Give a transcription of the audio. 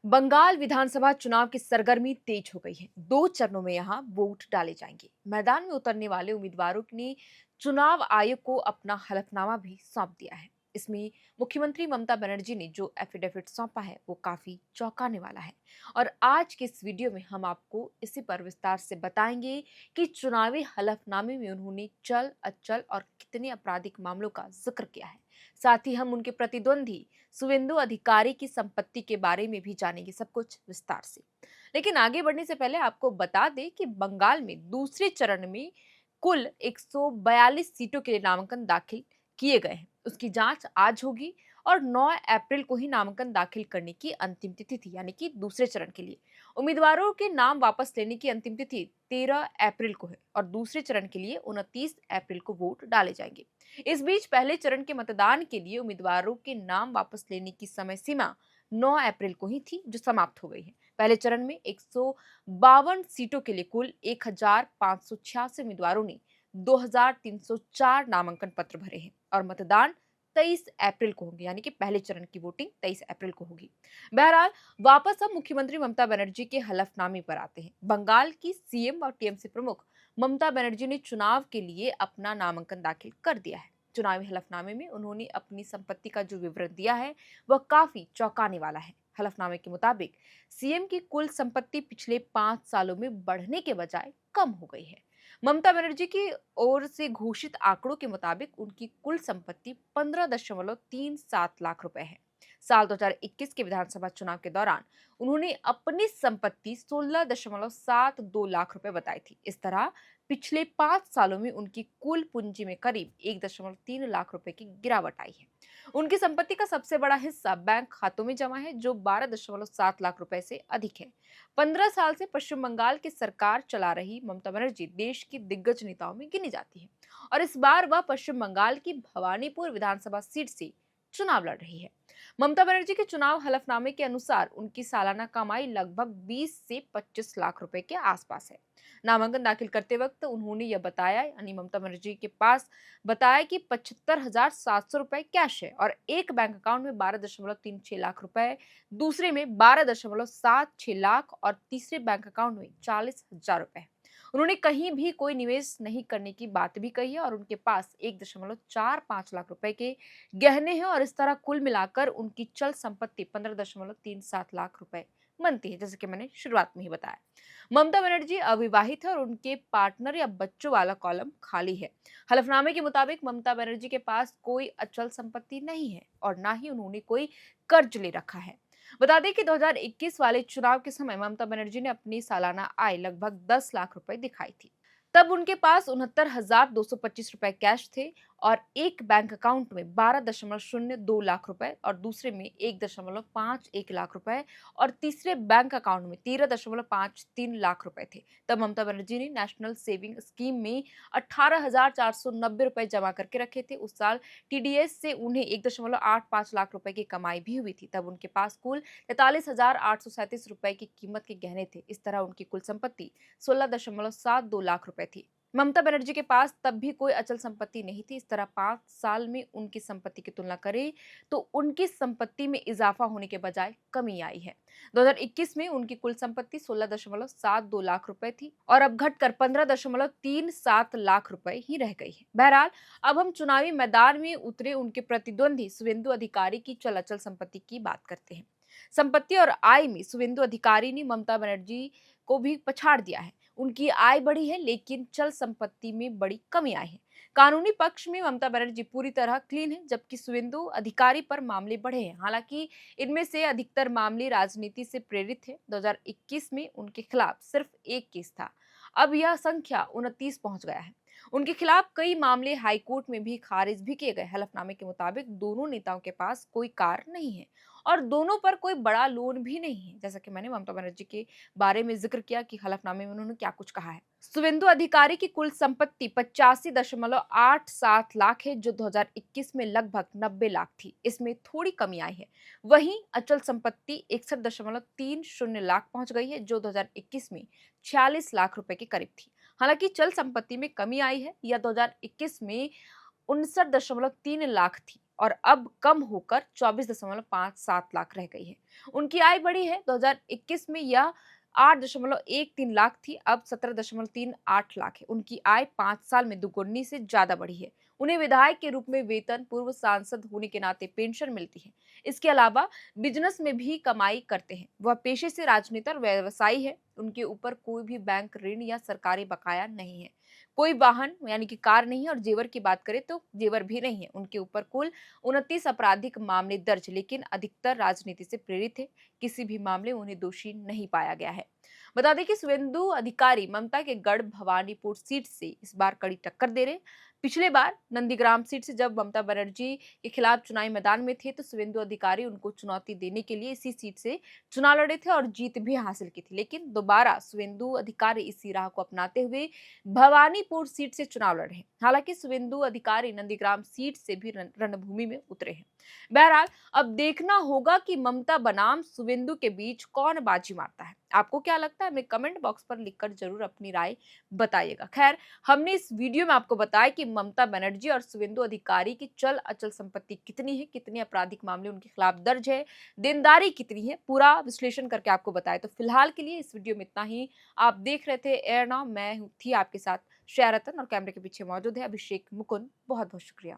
बंगाल विधानसभा चुनाव की सरगर्मी तेज हो गई है। 2 चरणों में यहां वोट डाले जाएंगे। मैदान में उतरने वाले उम्मीदवारों ने चुनाव आयोग को अपना हलफनामा भी सौंप दिया है। इसमें मुख्यमंत्री ममता बनर्जी ने जो एफिडेविट सौंपा है वो काफी चौंकाने वाला है। और आज के इस वीडियो में हम आपको इसी पर विस्तार से बताएंगे कि चुनावी हलफनामे में उन्होंने चल अचल और कितने आपराधिक मामलों का जिक्र किया है। साथ ही हम उनके प्रतिद्वंदी शुवेंदु अधिकारी की संपत्ति के बारे में भी जानेंगे सब कुछ विस्तार से। लेकिन आगे बढ़ने से पहले आपको बता दें कि बंगाल में दूसरे चरण में कुल 142 सीटों के लिए नामांकन दाखिल किए गए हैं। उसकी जांच आज होगी और 9 अप्रैल को ही नामांकन दाखिल करने की अंतिम तिथि थी, यानी कि दूसरे चरण के लिए उम्मीदवारों के नाम वापस लेने की अंतिम तिथि 13 अप्रैल को है और दूसरे चरण के लिए 29 अप्रैल को वोट डाले जाएंगे। इस बीच पहले चरण के मतदान के लिए उम्मीदवारों के नाम वापस लेने की समय सीमा 9 अप्रैल को ही थी, जो समाप्त हो गई है। पहले चरण में 152 सीटों के लिए कुल 1586 उम्मीदवारों ने 2304 नामांकन पत्र भरे हैं और मतदान 23 अप्रैल को होंगे, यानी कि पहले चरण की वोटिंग 23 अप्रैल को होगी। बहरहाल वापस हम मुख्यमंत्री ममता बनर्जी के हलफनामे पर आते हैं। बंगाल की सीएम और टीएमसी प्रमुख ममता बनर्जी ने चुनाव के लिए अपना नामांकन दाखिल कर दिया है। चुनावी हलफनामे में उन्होंने अपनी संपत्ति का जो विवरण दिया है वह काफी चौंकाने वाला है। हलफनामे के मुताबिक सीएम की कुल संपत्ति पिछले 5 सालों में बढ़ने के बजाय कम हो गई है। ममता बनर्जी की ओर से घोषित आंकड़ों के मुताबिक उनकी कुल संपत्ति 15.37 लाख रुपए है। साल 2021 के विधानसभा चुनाव के दौरान उन्होंने अपनी संपत्ति 16.72 लाख रुपए बताई थी। इस तरह पिछले 5 सालों में उनकी कुल पूंजी में करीब 1.3 लाख रुपए की गिरावट आई है। उनकी संपत्ति का सबसे बड़ा हिस्सा बैंक खातों में जमा है, जो 12.7 लाख रुपए से अधिक है। 15 साल से पश्चिम बंगाल की सरकार चला रही ममता बनर्जी देश की दिग्गज नेताओं में गिनी जाती है और इस बार वह पश्चिम बंगाल की भवानीपुर विधानसभा सीट से चुनाव लड़ रही है। ममता बनर्जी के चुनाव हलफनामे के अनुसार उनकी सालाना कमाई लगभग 20 से 25 लाख रुपए के आसपास है। नामांकन दाखिल करते वक्त उन्होंने यह बताया, यानी ममता बनर्जी के पास बताया कि 75,700 रुपए कैश है और एक बैंक अकाउंट में 12.36 लाख रुपए, दूसरे में 12.76 लाख और तीसरे बैंक अकाउंट में 40,000 रुपए। उन्होंने कहीं भी कोई निवेश नहीं करने की बात भी कही है और उनके पास 1.45 लाख रुपए के गहने हैं और इस तरह कुल मिलाकर उनकी चल संपत्ति 15.37 लाख रुपए बनती है, जैसे कि मैंने शुरुआत में ही बताया। ममता बनर्जी अविवाहित है और उनके पार्टनर या बच्चों वाला कॉलम खाली है। हलफनामे के मुताबिक ममता बनर्जी के पास कोई अचल संपत्ति नहीं है और ना ही उन्होंने कोई कर्ज ले रखा है। बता दें कि 2021 वाले चुनाव के समय ममता बनर्जी ने अपनी सालाना आय लगभग 10 लाख रुपए दिखाई थी। तब उनके पास 69,225 रुपए कैश थे और एक बैंक अकाउंट में 12.02 लाख रुपए और दूसरे में 1.51 लाख रुपए और तीसरे बैंक अकाउंट में 13.53 लाख रुपए थे। तब ममता बनर्जी ने नेशनल सेविंग स्कीम में 18,490 रुपए जमा करके रखे थे। उस साल टीडीएस से उन्हें 1.85 लाख रुपए की कमाई भी हुई थी। तब उनके पास कुल 43,837 रुपए की कीमत के गहने थे। इस तरह उनकी कुल संपत्ति 16.72 लाख रुपए थी। ममता बनर्जी के पास तब भी कोई अचल संपत्ति नहीं थी। इस तरह 5 साल में उनकी संपत्ति की तुलना करें तो उनकी संपत्ति में इजाफा होने के बजाय कमी आई है। 2021 में उनकी कुल संपत्ति 16.72 लाख रुपए थी और अब घटकर 15.37 लाख रुपए ही रह गई है। बहरहाल अब हम चुनावी मैदान में उतरे उनके प्रतिद्वंदी शुवेंदु अधिकारी की चल अचल संपत्ति की बात करते हैं। संपत्ति और आय में शुवेंदु अधिकारी ने ममता बनर्जी को भी पछाड़ दिया है। उनकी आय बढ़ी है लेकिन चल संपत्ति में बड़ी कमी आई है। कानूनी पक्ष में ममता बनर्जी पूरी तरह क्लीन है, जबकि शुवेंदु अधिकारी पर मामले बढ़े हैं। हालांकि इनमें से अधिकतर मामले राजनीति से प्रेरित है। 2021 में उनके खिलाफ सिर्फ एक केस था, अब यह संख्या 29 पहुंच गया है। उनके खिलाफ कई मामले हाईकोर्ट में भी खारिज भी किए गए। हलफनामे के मुताबिक दोनों नेताओं के पास कोई कार नहीं है और दोनों पर कोई बड़ा लोन भी नहीं है। जैसा कि मैंने ममता बनर्जी के बारे में जिक्र किया कि हलफनामे में उन्होंने क्या कुछ कहा है। शुवेंदु अधिकारी की कुल संपत्ति 85.87 लाख है, जो 2021 में लगभग 90 लाख थी। इसमें थोड़ी कमी आई है। वहीं अचल संपत्ति 61.30 लाख पहुंच गई है, जो 2021 में 46 लाख रुपए के करीब थी। हालांकि चल संपत्ति में कमी आई है। यह 2021 में 59.3 लाख थी और अब कम होकर 24.57 लाख रह गई है। उनकी आय बढ़ी है। 2021 में यह 8.13 लाख थी, अब 17.38 लाख है। उनकी आय 5 साल में दुगुनी से ज्यादा बढ़ी है। उन्हें विधायक के रूप में वेतन, पूर्व सांसद होने के नाते पेंशन मिलती है। इसके अलावा बिजनेस में भी कमाई करते हैं। वह पेशे से राजनेता और व्यवसायी है। उनके ऊपर कोई भी बैंक ऋण या सरकारी बकाया नहीं है। कोई वाहन यानी कि कार नहीं है, और जेवर की बात करें तो जेवर भी नहीं है। उनके ऊपर कुल 29 आपराधिक मामले दर्ज, लेकिन अधिकतर राजनीति से प्रेरित है। किसी भी मामले में उन्हें दोषी नहीं पाया गया है। बता दें कि शुभेंदु अधिकारी ममता के गढ़ भवानीपुर सीट से इस बार कड़ी टक्कर दे रहे। पिछले बार नंदीग्राम सीट से जब ममता बनर्जी के खिलाफ चुनावी मैदान में थे, तो शुभेंदु अधिकारी उनको चुनौती देने के लिए इसी सीट से चुनाव लड़े थे और जीत भी हासिल की थी। लेकिन दोबारा शुभेंदु अधिकारी इसी राह को अपनाते हुए भवानीपुर सीट से चुनाव लड़े हैं। हालांकि शुभेंदु अधिकारी नंदीग्राम सीट से भी रणभूमि में उतरे हैं। बहरहाल अब देखना होगा कि ममता बनाम शुभेंदु के बीच कौन बाजी मारता है। आपको क्या लगता है, हमें कमेंट बॉक्स पर लिखकर जरूर अपनी राय बताइएगा। खैर, हमने इस वीडियो में आपको बताया कि ममता बनर्जी और शुभेंदु अधिकारी की चल अचल संपत्ति कितनी है, कितने आपराधिक मामले उनके खिलाफ दर्ज है, देनदारी कितनी है, पूरा विश्लेषण करके आपको बताया। तो फिलहाल के लिए इस वीडियो में इतना ही। आप देख रहे थे एयर नाउ, थी आपके साथ शेरतन, और कैमरे के पीछे मौजूद है अभिषेक मुकुंद। बहुत बहुत शुक्रिया।